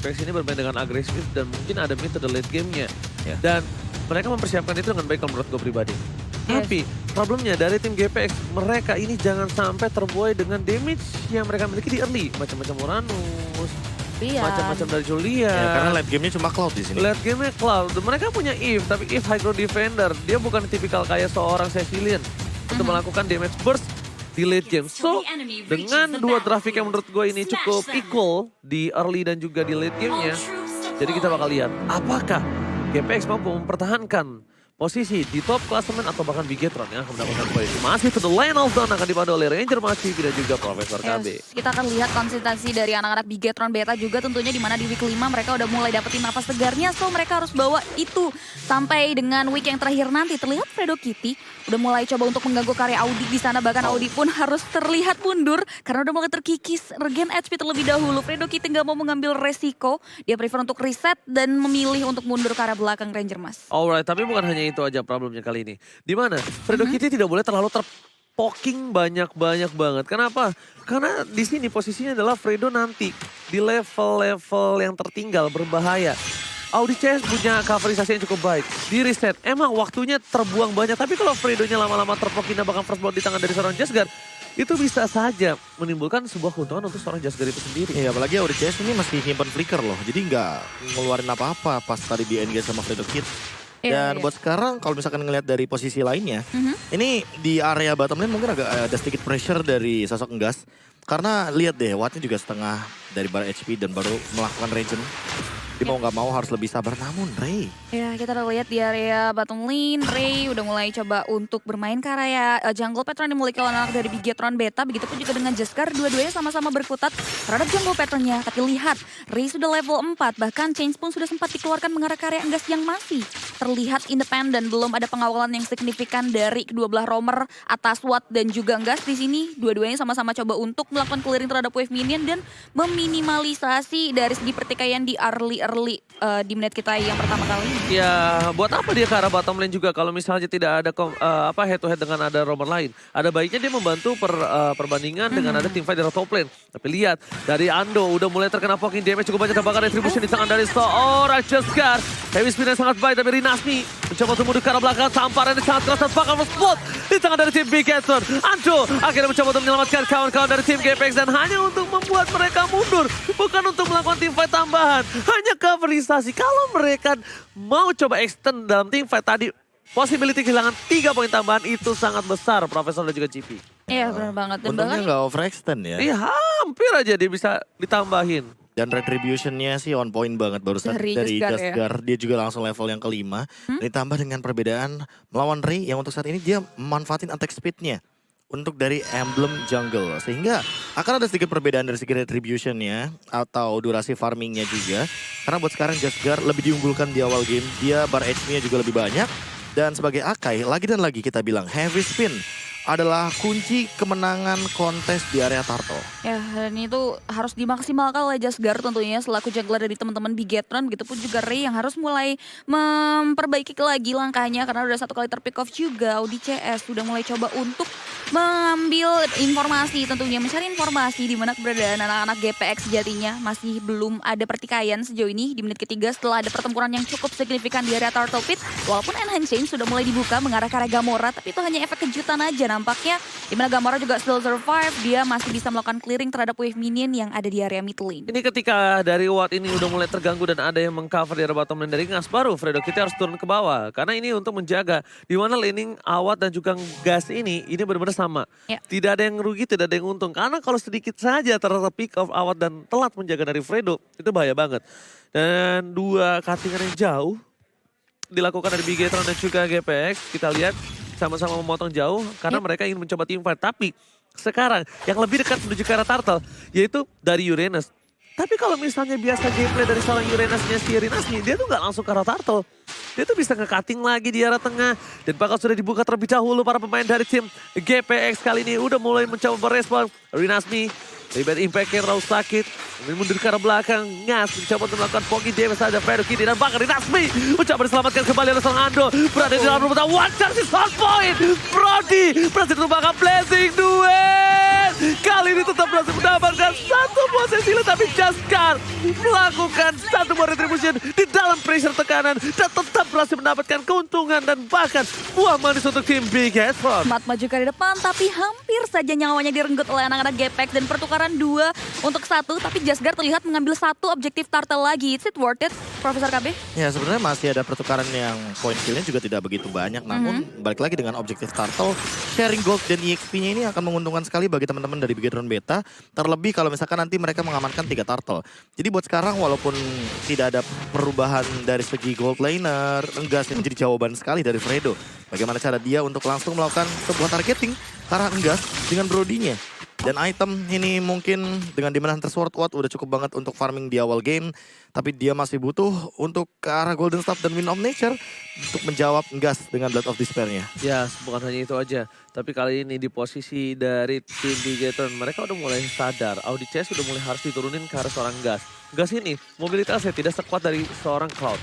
GPX ini bermain dengan agresif dan mungkin ada mid to the late game-nya. Ya. Dan mereka mempersiapkan itu dengan baik kalau menurut gue pribadi. Yes. Tapi problemnya dari tim GPX, mereka ini jangan sampai terbuai dengan damage yang mereka miliki di early. Macam-macam Uranus, Iya. macam-macam dari Julia. Ya, karena late game-nya cuma Cloud di sini. Late game-nya Cloud. Mereka punya Eve, tapi Eve high ground defender. Dia bukan tipikal kayak seorang Cecilian untuk melakukan damage burst di late game. So, dengan dua grafik yang menurut gue ini cukup equal di early dan juga di late game-nya. Jadi kita bakal lihat apakah GPX mampu mempertahankan posisi di top klasemen atau bahkan Bigetron yang akan mendapatkan poin. Masih to the lane of down akan dipandu oleh Ranger Masih dan juga Profesor KB. Yes. Kita akan lihat konsistensi dari anak-anak Bigetron Beta juga tentunya di mana di week 5 mereka udah mulai dapetin nafas segarnya. So mereka harus bawa itu sampai dengan week yang terakhir nanti. Terlihat Fredo Kitty udah mulai coba untuk mengganggu karya Audi di sana. Bahkan Audi pun harus terlihat mundur karena udah mulai terkikis regen HP terlebih dahulu. Fredo Kitty nggak mau mengambil resiko. Dia prefer untuk reset dan memilih untuk mundur ke arah belakang Ranger Mas. Alright, tapi bukan hanya itu aja problemnya kali ini. Di mana Fredo Kitty tidak boleh terlalu terpoking banyak banget. Kenapa? Karena di sini posisinya adalah Fredo nanti di level-level yang tertinggal berbahaya. Audi CS punya coverisasi yang cukup baik. Di reset, emang waktunya terbuang banyak. Tapi kalau Fredonya lama-lama terpoking dan bahkan first blood di tangan dari seorang Jasgar, itu bisa saja menimbulkan sebuah keuntungan untuk seorang Jasgar itu sendiri. Iya, apalagi Audi CS ini masih nyimpen flicker loh. Jadi nggak ngeluarin apa-apa pas tadi di engage sama Fredo Kid. Dan buat sekarang kalau misalkan ngelihat dari posisi lainnya, ini di area bottom lane mungkin agak ada sedikit pressure dari sosok Enggas. Karena lihat deh, Wattnya juga setengah dari bar HP dan baru melakukan regen. Dia mau nggak mau harus lebih sabar, namun Ray. Ya, kita udah lihat di area bottom lane, Ray udah mulai coba untuk bermain ke area jungle pattern yang dimiliki oleh anak dari Bigetron Beta. Begitupun juga dengan Jasgar, dua-duanya sama-sama berkutat terhadap jungle patternnya. Tapi lihat, Ray sudah level 4, bahkan Change pun sudah sempat dikeluarkan mengarah ke area Enggas yang masih terlihat independen. Belum ada pengawalan yang signifikan dari kedua belah roamer atas Watt dan juga Enggas. Di sini dua-duanya sama-sama coba untuk melakukan clearing terhadap wave minion dan meminimalisasi dari segi pertikaian di early di menit kita yang pertama kali ini. Ya, buat apa dia ke arah bottom lane juga kalau misalnya tidak ada head to head dengan ada roamer lain. Ada baiknya dia membantu perbandingan dengan ada teamfight dari top lane. Tapi lihat, dari Ando udah mulai terkena poking damage cukup banyak dan bahkan retribution di tangan dari seorang Jasgar. Heavy spin yang sangat baik dari Rinasmi mencoba untuk mundur ke arah belakang. Tamparan yang sangat keras dan bahkan spot di tangan dari tim Bigetron. Ando akhirnya mencoba untuk menyelamatkan kawan-kawan dari tim GPX dan hanya untuk membuat mereka mundur. Bukan untuk melakukan teamfight tambahan. Hanya coverisasi. Kalau mereka mau coba extend dalam teamfight tadi, possibility kehilangan 3 poin tambahan itu sangat besar, Profesor dan juga GP. Iya benar banget. Dan Untungnya bahkan nggak overextend ya. Iya, hampir aja dia bisa ditambahin. Dan retributionnya sih on point banget barusan Dari dari Jasgar ya. Jasgar. Dia juga langsung level yang kelima. Ditambah dengan perbedaan melawan Ray yang untuk saat ini dia memanfaatin attack speednya untuk dari emblem jungle. Sehingga akan ada sedikit perbedaan dari segi retributionnya atau durasi farmingnya juga. Karena buat sekarang Jasgar lebih diunggulkan di awal game. Dia bar HP-nya juga lebih banyak. Dan sebagai Akai, lagi dan lagi kita bilang heavy spin adalah kunci kemenangan kontes di area Turtle. ya, dan itu harus dimaksimalkan oleh Jasgar tentunya selaku jungler dari teman-teman Bigetron. Begitupun juga Ray yang harus mulai memperbaiki lagi langkahnya karena udah satu kali terpick off juga. Audi CS sudah mulai coba untuk mengambil informasi, tentunya mencari informasi di mana keberadaan anak-anak GPX sejatinya. Masih belum ada pertikaian sejauh ini di menit ketiga setelah ada pertempuran yang cukup signifikan di area Turtle Pit. Walaupun Enhance Chain sudah mulai dibuka mengarah ke arah Gamora, tapi itu hanya efek kejutan aja nampaknya. Dimana Gamora juga still survive, dia masih bisa melakukan clearing terhadap wave minion yang ada di area mid lane. Ini ketika dari Watt ini udah mulai terganggu dan ada yang mengcover di area bottom lane dari Ngas, baru Fredo kita harus turun ke bawah. Karena ini untuk menjaga di mana laning Awat dan juga Gas ini benar-benar sama. Ya. Tidak ada yang rugi, tidak ada yang untung. Karena kalau sedikit saja terpick off Awat dan telat menjaga dari Fredo, itu bahaya banget. Dan dua cuttingan yang jauh dilakukan dari Bigetron dan juga GPX. Kita lihat sama-sama memotong jauh karena mereka ingin mencoba teamfight. Tapi sekarang yang lebih dekat menuju ke arah Turtle yaitu dari Uranus. Tapi kalau misalnya biasa gameplay dari seorang Uranusnya si Rinasmi, dia tuh nggak langsung ke arah Turtle. Dia tuh bisa nge-cutting lagi di arah tengah. Dan bakal sudah dibuka terlebih dahulu para pemain dari tim GPX kali ini. Udah mulai mencoba merespon. Rinasmi, rebound impact-nya terlalu sakit. Mundur ke arah belakang. Ngas mencoba untuk melakukan pogi damage saja. Fredo Kitty dan bahkan Rinasmi mencoba diselamatkan kembali oleh sang Ando. Berada di dalam rebutan one chance shot point. Brody berhasil membakar blessing duel. kali ini tetap berhasil mendapatkan satu posisi lead, tapi Jaskar melakukan satu buah retribution di dalam pressure tekanan dan tetap berhasil mendapatkan keuntungan dan bahkan buah manis untuk tim Bigetron. Mat maju ke depan tapi hampir saja nyawanya direnggut oleh anak-anak Gpex dan pertukaran 2 untuk 1, tapi Jaskar terlihat mengambil satu objektif turtle lagi. Is it worth it, Profesor KB? Ya sebenarnya masih ada pertukaran yang poin killnya juga tidak begitu banyak. Namun balik lagi dengan objektif turtle, sharing gold dan EXP-nya ini akan menguntungkan sekali bagi teman-teman dari Bigetron Beta. Terlebih kalau misalkan nanti mereka mengamankan 3 turtle. Jadi buat sekarang walaupun tidak ada perubahan dari segi gold laner, Enggas ini menjadi jawaban sekali dari Fredo. Bagaimana cara dia untuk langsung melakukan sebuah targeting ke arah Enggas dengan Brodinya. Dan item ini mungkin dengan Demon Hunter Sword Watt udah cukup banget untuk farming di awal game. Tapi dia masih butuh untuk ke arah Golden Staff dan Wind of Nature untuk menjawab Enggas dengan Blood of Despair-nya. Ya, bukan hanya itu aja. Tapi kali ini di posisi dari tim Bigetron, mereka udah mulai sadar. Audi CS udah mulai harus diturunin ke arah seorang Gas. Gas ini mobilitasnya tidak sekuat dari seorang Cloud.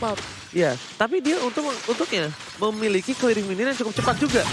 Ya, tapi dia untuknya memiliki clearing minion yang cukup cepat juga.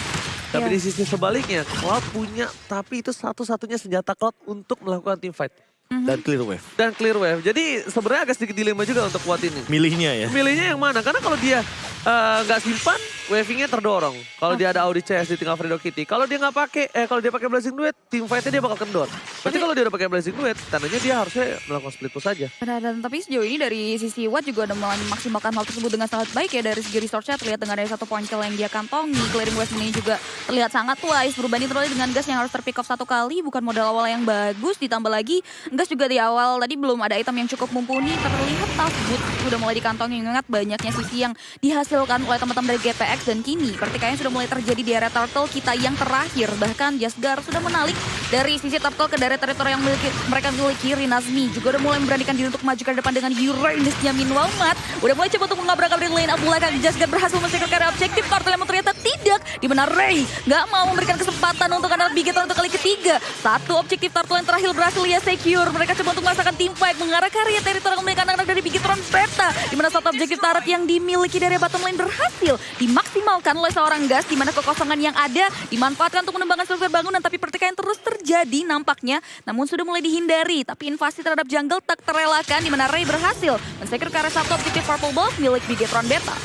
Tapi di sisi sebaliknya, Cloud punya, tapi itu satu-satunya senjata Cloud untuk melakukan team fight. Dan clear wave. Dan clear wave. Jadi sebenarnya agak sedikit dilema juga untuk Watt ini. Milihnya ya. Milihnya yang mana? Karena kalau dia nggak simpan, wavingnya terdorong. Kalau dia ada Audi CS di tinggal Fredo Kitty. Kalau dia nggak pakai, kalau dia pakai Blazing Duet, team fight-nya dia bakal kendor. Berarti kalau dia udah pakai Blazing Duet, tandanya dia harusnya melakukan split push saja. Benar, dan tapi sejauh ini dari sisi Watt juga udah mulai memaksimalkan hal tersebut dengan sangat baik ya. Dari segi resource-nya terlihat dengan ada 1 point kill yang dia kantongi. Clearing wave ini juga terlihat sangat wise. Berbanding terlalu dengan Gas yang harus terpick off 1 kali. Bukan modal awal yang bagus. Ditambah lagi Gas juga di awal tadi belum ada item yang cukup mumpuni. Terlihat Tough Boot sudah mulai dikantongi. Ingat banyaknya sisi yang dihasilkan oleh teman-teman dari GPX. Dan kini pertikaian sudah mulai terjadi di area turtle kita yang terakhir. Bahkan Jaskar sudah menalik dari sisi turtle ke daerah teritori yang mereka miliki. Rinazmi juga udah mulai memberanikan diri untuk maju ke depan dengan Uranus-nya. Meanwhile Mat udah mulai coba untuk mengabrak-abrik lane up belakang. Jaskar berhasil men-secure ke area objektif turtle yang ternyata tidak. Dimana Ray nggak mau memberikan kesempatan untuk anak Bigetron untuk kali ketiga. Satu objektif turtle yang terakhir berhasil ia secure. Mereka coba untuk merasakan team fight mengarah ke area teritori yang mereka anak-anak dari Bigetron Beta. Dimana satu objektif turret yang dimiliki dari bottom lane berhasil dimaksimalkan oleh seorang Gas, di mana kekosongan yang ada dimanfaatkan untuk mengembangkan struktur bangunan, tapi pertikaian terus terjadi nampaknya, namun sudah mulai dihindari. Tapi invasi terhadap jungle tak terelakkan, di mana Ray berhasil men-secure ke arah satu objektif purple ball milik Bigetron Beta.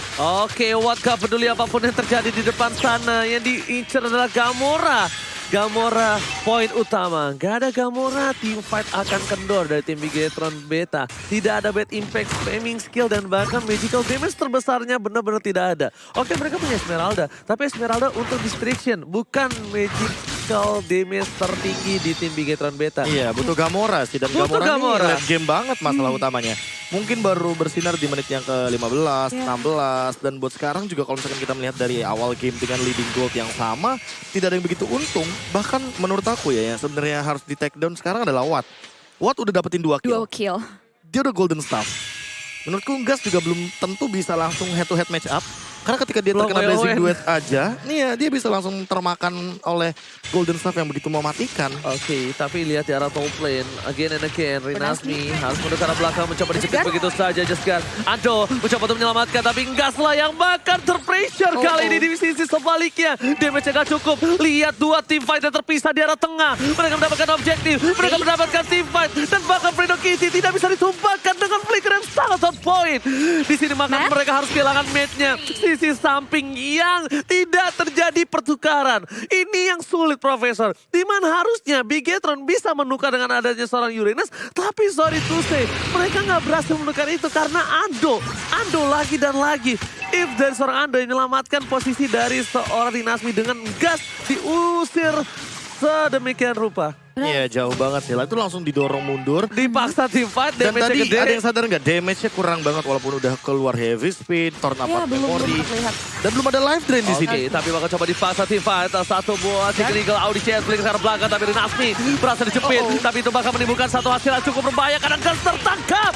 Oke, Watt gak peduli apapun yang terjadi di depan sana, yang diincar adalah Gamora. Gamora poin utama. Gak ada Gamora, team fight akan kendor dari tim Bigetron Beta. Tidak ada bad impact, spamming skill, dan bahkan magical damage terbesarnya benar-benar tidak ada. Oke, mereka punya Esmeralda, tapi Esmeralda untuk distraction, bukan magical damage tertinggi di tim Bigetron Beta. Iya, butuh Gamora sih. Dan Butuh Gamora Gamora. ini late game banget masalah utamanya. Mungkin baru bersinar di menit yang ke-15, 16. Dan buat sekarang juga kalau misalkan kita melihat dari awal game dengan leading gold yang sama, tidak ada yang begitu untung. Bahkan menurut aku ya, yang sebenarnya harus di take down sekarang adalah Watt. Watt udah dapetin 2 kill. 2 kill. Dia udah golden staff. Menurutku Gas juga belum tentu bisa langsung head to head match up. Karena ketika dia terkena Blazing Duet aja, nih ya dia bisa langsung termakan oleh Golden Staff yang begitu mematikan. Oke, tapi lihat di arah top lane, again and again, Rinazmi harus mendekat ke belakang, mencoba dicepit begitu saja, Jaskar. Ando mencoba untuk menyelamatkan, tapi Enggas lah yang bahkan terpressure kali ini di sisi sebaliknya. Damage-nya gak cukup, lihat 2 team fight yang terpisah di arah tengah. Mereka mendapatkan objektif, mereka mendapatkan team fight, dan bahkan Fredo Kitty tidak bisa ditumpahkan dengan flicker yang sangat on point. Di sini maka mereka harus kehilangan match-nya. Sisi samping yang tidak terjadi pertukaran. Ini yang sulit, Profesor. Dimana harusnya Bigetron bisa menukar dengan adanya seorang Uranus. Tapi sorry to say, mereka nggak berhasil menukar itu karena Ando lagi dan lagi. If dari seorang Ando yang menyelamatkan posisi dari seorang Rinazmi dengan Gas diusir sedemikian rupa. Iya jauh banget sih lah, itu langsung didorong mundur. Dipaksa team fight, Dan damage-nya tadi gede. ada yang sadar nggak, damage-nya kurang banget walaupun udah keluar heavy speed, turn up memory. Dan belum ada life drain di sini. Oke, tapi bakal coba dipaksa tim fight. Satu buah Chicken Eagle Audi CS beli ke arah belakang, tapi Rinazmi berhasil dijepit. Tapi itu bakal menimbulkan satu hasil yang cukup berbahaya karena Gas tertangkap.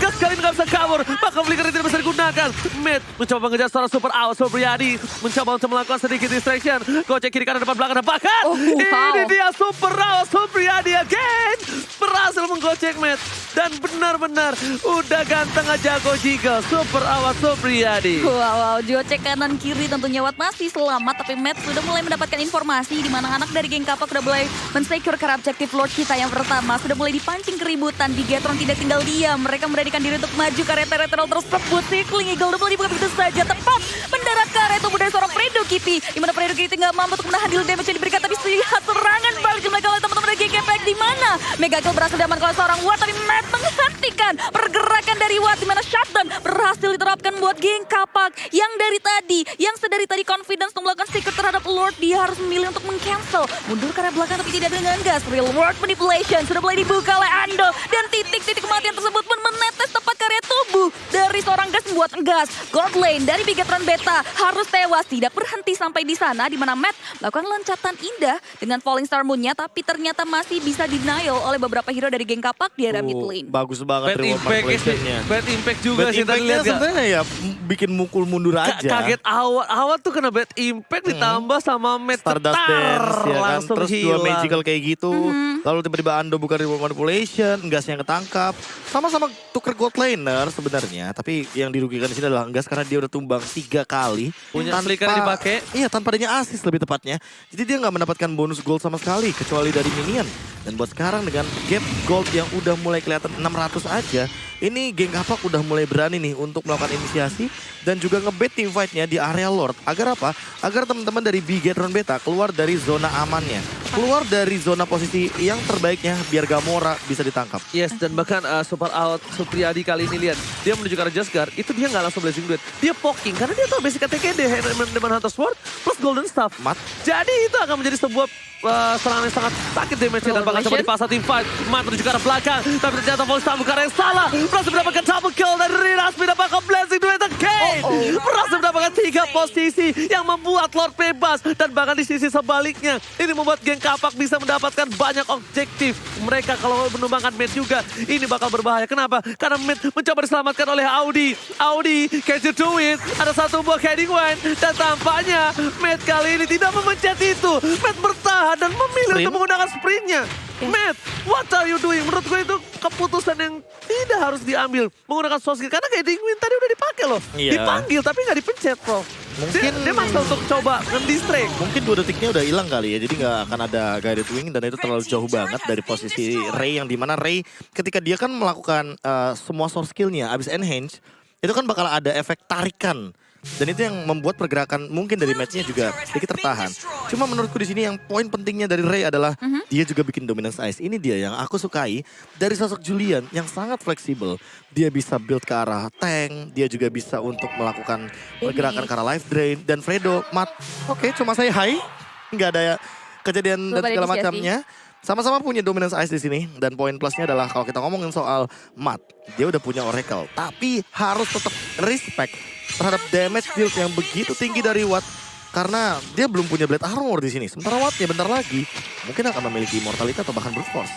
Gas kali ini nggak bisa kabur. Bahkan flicker tidak bisa digunakan. digunakan. Mid mencoba mengejar seorang super out. Supriyadi mencoba untuk melakukan sedikit distraction. Gocek kiri kanan depan belakang dan bahkan ini dia super out. Supriyadi again berhasil menggocek Mid. Dan benar-benar udah ganteng aja jago Jiggle. Super awat Supriyadi. Wow, Gocek kanan kiri tentunya Watt masih selamat. Tapi Matt sudah mulai mendapatkan informasi di mana anak dari geng Kapak udah mulai men-secure ke objektif Lord kita yang pertama. Sudah mulai dipancing keributan. Bigetron tidak tinggal diam. Mereka memberanikan diri untuk maju ke area terrestrial tersebut. Cycling Eagle udah mulai dibuka begitu saja. Tepat mendarat ke area tubuh dari seorang Fredo Kitty. Di mana Fredo Kitty nggak mampu untuk menahan deal damage yang diberikan. Tapi lihat serangan balik mereka oleh teman-teman dari geng Kapak di mana Mega Kill berhasil diamankan oleh seorang Watt. Tapi Matt menghentikan pergerakan dari Watt. Di mana shutdown berhasil diterapkan buat geng Kapak. Yang sedari tadi confidence untuk melakukan secret terhadap Lord. Dia harus memilih untuk meng-cancel. Mundur ke arah belakang tapi tidak dengan gas. Real world manipulation sudah mulai dibuka oleh Ando. Dan titik-titik kematian tersebut pun menetes tepat ke area tubuh dari seorang gas membuat gas. God Lane dari Bigetron Beta harus tewas. Tidak berhenti sampai di sana. Di mana Matt melakukan loncatan indah dengan Falling Star Moon-nya. Tapi ternyata masih bisa denial oleh beberapa hero dari geng Kapak di area mid lane. Bagus banget Bad reward impact manipulation-nya. Bad impact juga Bad sih tadi impact-nya lihat gak? sebenarnya ya bikin mukul mundur aja. Kaget awal tuh kena bad impact ditambah sama Matt Stardust Dance ya kan, langsung terus hilang. dua magical kayak gitu. Lalu tiba-tiba Ando bukan reward manipulation, Ngas yang ketangkap. Sama-sama tuker gold laner sebenarnya, tapi yang dirugikan di sini adalah Ngas karena dia udah tumbang 3 kali. Punya flicker yang dipakai. Iya, tanpa adanya assist lebih tepatnya. Jadi dia nggak mendapatkan bonus gold sama sekali kecuali dari minion. Dan buat sekarang dengan gap gold yang udah mulai kelihatan 600 aja, ini geng Kapak udah mulai berani nih untuk melakukan inisiasi dan juga ngebait team fight-nya di area Lord. Agar apa? Agar teman-teman dari Bigetron Beta keluar dari zona amannya. Keluar dari zona posisi yang terbaiknya biar Gamora bisa ditangkap. Yes, dan bahkan super out Supriyadi kali ini lihat. Dia menuju ke arah Jaskar, itu dia nggak langsung Blazing Duet. Dia poking karena dia tahu basic TKD, Demon Hunter Sword plus Golden Staff. Mat. Jadi itu akan menjadi sebuah serangan yang sangat sakit damage-nya dan bahkan coba dipasang tim fight. Mat menuju ke arah belakang, tapi ternyata Falling Star bukan yang salah. Berhasil mendapatkan double kill dari Riras, mendapatkan Blazing Duet again. Berhasil mendapatkan 3 posisi yang membuat Lord bebas. Dan bahkan di sisi sebaliknya, ini membuat geng Kapak bisa mendapatkan banyak objektif. Mereka kalau menumbangkan Mid juga, ini bakal berbahaya. Kenapa? Karena Mid mencoba diselamatkan oleh Audi. Audi, can you do it? Ada satu buah Heading Wine. Dan tampaknya Mid kali ini tidak memencet itu. Mid bertahan dan memilih untuk menggunakan sprintnya. Matt, what are you doing? Menurut gue itu keputusan yang tidak harus diambil. Menggunakan soul skill. Karena kayak Dingwin tadi udah dipakai loh. Iya. Dipanggil tapi nggak dipencet, Prof. Mungkin Dia maksa untuk coba nge-distract. Mungkin 2 detiknya udah hilang kali ya, jadi nggak akan ada guided wing dan itu terlalu jauh banget dari posisi Ray yang dimana Ray ketika dia kan melakukan semua source skillnya abis enhance itu kan bakal ada efek tarikan dan itu yang membuat pergerakan mungkin dari matchnya juga sedikit tertahan. Cuma menurutku di sini yang poin pentingnya dari Ray adalah dia juga bikin dominance ice. Ini dia yang aku sukai dari sosok Julian yang sangat fleksibel. Dia bisa build ke arah tank, dia juga bisa untuk melakukan pergerakan ke arah life drain dan Fredo, Mat, oke, cuma saya hai, nggak ada kejadian dan segala macamnya. Sama-sama punya dominance ice di sini dan poin plusnya adalah kalau kita ngomongin soal Mat, dia udah punya Oracle, tapi harus tetap respect terhadap damage deal yang begitu tinggi dari Watt karena dia belum punya Blade Armor di sini. Sementara Wattnya bentar lagi mungkin akan memiliki Immortality atau bahkan Brute Force.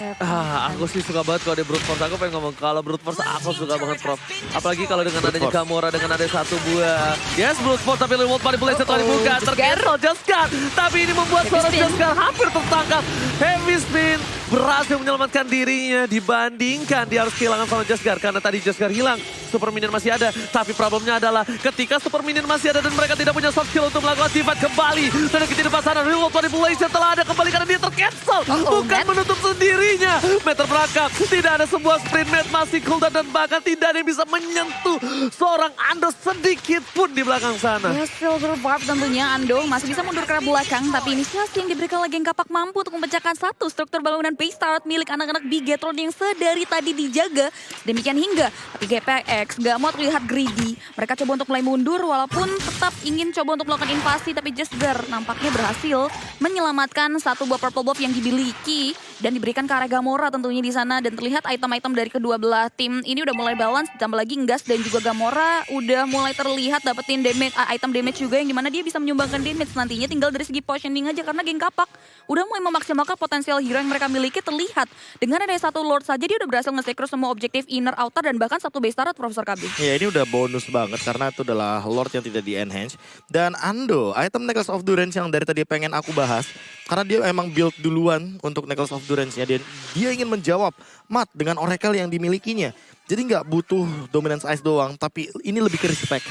Aku sih suka banget kalau ada Brute Force. Aku pengen ngomong kalau Brute Force aku suka banget, Prof. Apalagi kalau dengan adanya Gamora, dengan ada satu buah. Yes, Brute Force tapi Remote Manipulation telah dibuka. Tercancel Jaskar. Tapi ini membuat seorang Jaskar hampir tertangkap. Heavy Spin berhasil menyelamatkan dirinya dibandingkan dia harus kehilangan sama Jaskar. Karena tadi Jaskar hilang, Super Minion masih ada. Tapi problemnya adalah ketika Super Minion masih ada dan mereka tidak punya soft skill untuk melakukan sifat kembali. Dan di depan sana Remote Manipulation telah ada kembali karena dia tercancel. Bukan menutup sendirinya. Matt terperangkap. Tidak ada sebuah sprint. Matt masih cooldown dan bahkan tidak ada yang bisa menyentuh seorang Ando sedikit pun di belakang sana. Ya, Silver Barb tentunya Ando masih bisa mundur ke arah belakang. Tapi inisiasi yang diberikan oleh geng Kapak mampu untuk memecahkan satu struktur bangunan base start milik anak-anak Bigetron yang sedari tadi dijaga. Demikian hingga. Tapi GPX gak mau terlihat greedy. Mereka coba untuk mulai mundur walaupun tetap ingin coba untuk melakukan invasi. Tapi Jaskar nampaknya berhasil menyelamatkan satu buah purple buff yang dimiliki dan diberikan ke arah Gamora tentunya di sana, dan terlihat item-item dari kedua belah tim ini udah mulai balance, ditambah lagi Ngas dan juga Gamora udah mulai terlihat dapetin damage, item damage juga yang dimana dia bisa menyumbangkan damage nantinya, tinggal dari segi positioning aja karena geng Kapak udah mulai memaksimalkan potensial hero yang mereka miliki. Terlihat dengan ada satu Lord saja dia udah berhasil nge-secure semua objektif inner, outer, dan bahkan satu base turret, Profesor KB. Ya ini udah bonus banget karena itu adalah Lord yang tidak di-enhance. Dan Ando, item Necklace of Durance yang dari tadi pengen aku bahas. Karena dia emang build duluan untuk Necklace of Durance-nya. Dan dia ingin menjawab Mat dengan Oracle yang dimilikinya. Jadi nggak butuh Dominance Ice doang, tapi ini lebih ke respect.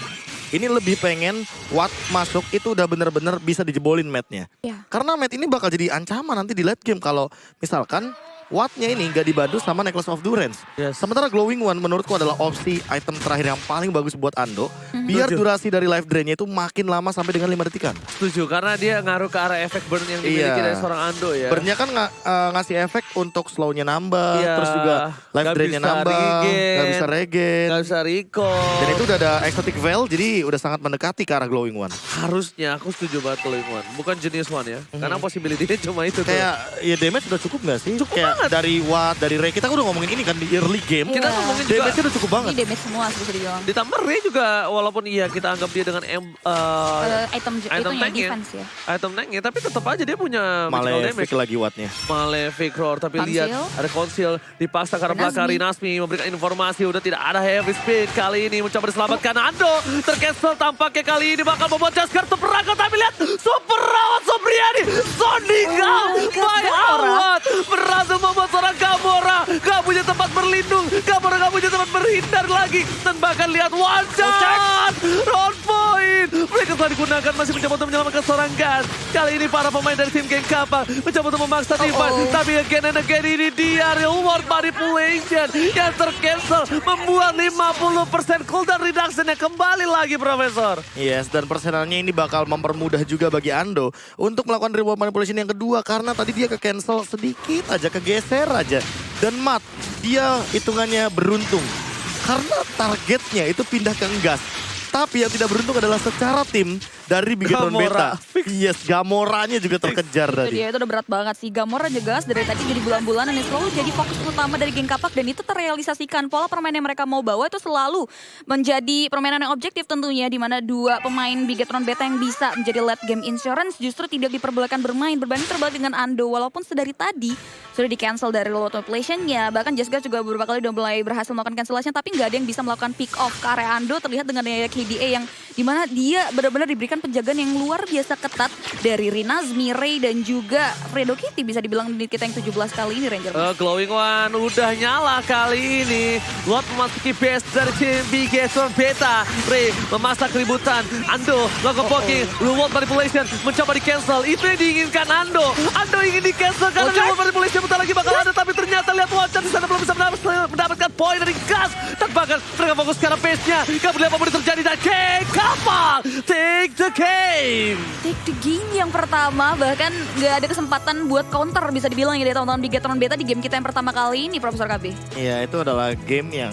Ini lebih pengen Watt masuk itu udah bener-bener bisa dijebolin matnya. Ya. Karena mat ini bakal jadi ancaman nanti di late game kalau misalkan Wattnya ini nggak dibantu sama Necklace of Durance. Yes. Sementara Glowing One menurutku adalah opsi item terakhir yang paling bagus buat Ando. Biar durasi dari life drainnya itu makin lama sampai dengan 5 detikan. Setuju, karena dia ngaruh ke arah efek burn yang dimiliki dari seorang Ando ya. Burnnya kan ngasih efek untuk slownya nambah, Iya. terus juga life Nggak drainnya bisa nambah, regen. nggak bisa regen. Gak bisa recall. Dan itu udah ada Exotic Veil, jadi udah sangat mendekati ke arah Glowing One. Harusnya aku setuju banget Glowing One. Bukan Genius One ya. Karena possibility-nya cuma itu tuh. Kayak ya damage udah cukup gak sih? Cukup Kayak banget. dari Watt, dari Ray, kita udah ngomongin ini kan di early game. Kita Iya. ngomongin juga. Damage-nya udah cukup banget. Ini damage semua bisa dibilang. Ditambah Ray juga walaupun iya kita anggap dia dengan Item item itunya tanknya. defense ya. Item tanknya, tapi tetap aja dia punya magical Malefic damage. lagi Wattnya. Malefic Roar, tapi Conceal. lihat ada Conceal dipaksa karena belakang Nasmi memberikan informasi udah tidak ada heavy spin kali ini mencoba diselamatkan Ando. Tercancel tampaknya kali ini bakal membuat Jaskar terperangkap, tapi lihat Super Rawat Sobriani Sonic out by Awad berhasil membuat seorang Gamora gak punya tempat berlindung, Gamora gak punya tempat berhindar lagi, dan bahkan lihat one shot round point mereka telah digunakan masih mencoba untuk menyelamatkan seorang Gas. Kali ini para pemain dari tim Geng Kapak mencoba untuk memaksa defense, tapi again and again ini dia real world manipulation yang tercancel membuat 50% cooldown reduction yang kembali lagi Profesor. Yes, dan persenannya ini bakal mempermudah juga bagi Ando untuk melakukan reward manipulation yang kedua karena tadi dia ke cancel sedikit aja, kegeser aja. Dan Mat, dia hitungannya beruntung karena targetnya itu pindah ke Ngas. Tapi yang tidak beruntung adalah secara tim dari Bigetron Gamora. Beta. Yes, Gamoranya juga terkejar Itu tadi. dia, itu udah berat banget sih. Gamora juga dari tadi jadi bulan-bulanan yang selalu jadi fokus utama dari geng Kapak, dan itu terrealisasikan. Pola permainan yang mereka mau bawa itu selalu menjadi permainan yang objektif tentunya, di mana dua pemain Bigetron Beta yang bisa menjadi late game insurance justru tidak diperbolehkan bermain, berbanding terbalik dengan Ando. Walaupun sedari tadi sudah di cancel dari low population-nya, bahkan Jesgar juga beberapa kali udah mulai berhasil melakukan cancellation, tapi nggak ada yang bisa melakukan pick off ke area Ando. Terlihat dengan ada KDA yang dimana dia benar-benar diberikan penjagaan yang luar biasa ketat dari Rinazmi, Ray, dan juga Fredo Kitty, bisa dibilang di kita yang 17 kali ini Ranger. Glowing One udah nyala kali ini. Lot memasuki base dari tim Bigetron Beta. Ray memasak keributan. Ando lakukan poking. Reward manipulation mencoba di cancel. Itu yang diinginkan Ando. Ando ingin di cancel karena reward manipulation bentar lagi bakal ada. Tapi ternyata lihat Watcher di sana belum bisa mendapatkan poin dari Gas. Dan bahkan mereka fokus ke arah base-nya. Gak boleh apa-apa terjadi. Dan Kapak take the game. Take the game yang pertama, bahkan nggak ada kesempatan buat counter bisa dibilang ya dari teman-teman Bigetron Beta di game kita yang pertama kali ini, Profesor KB. Iya, itu adalah game yang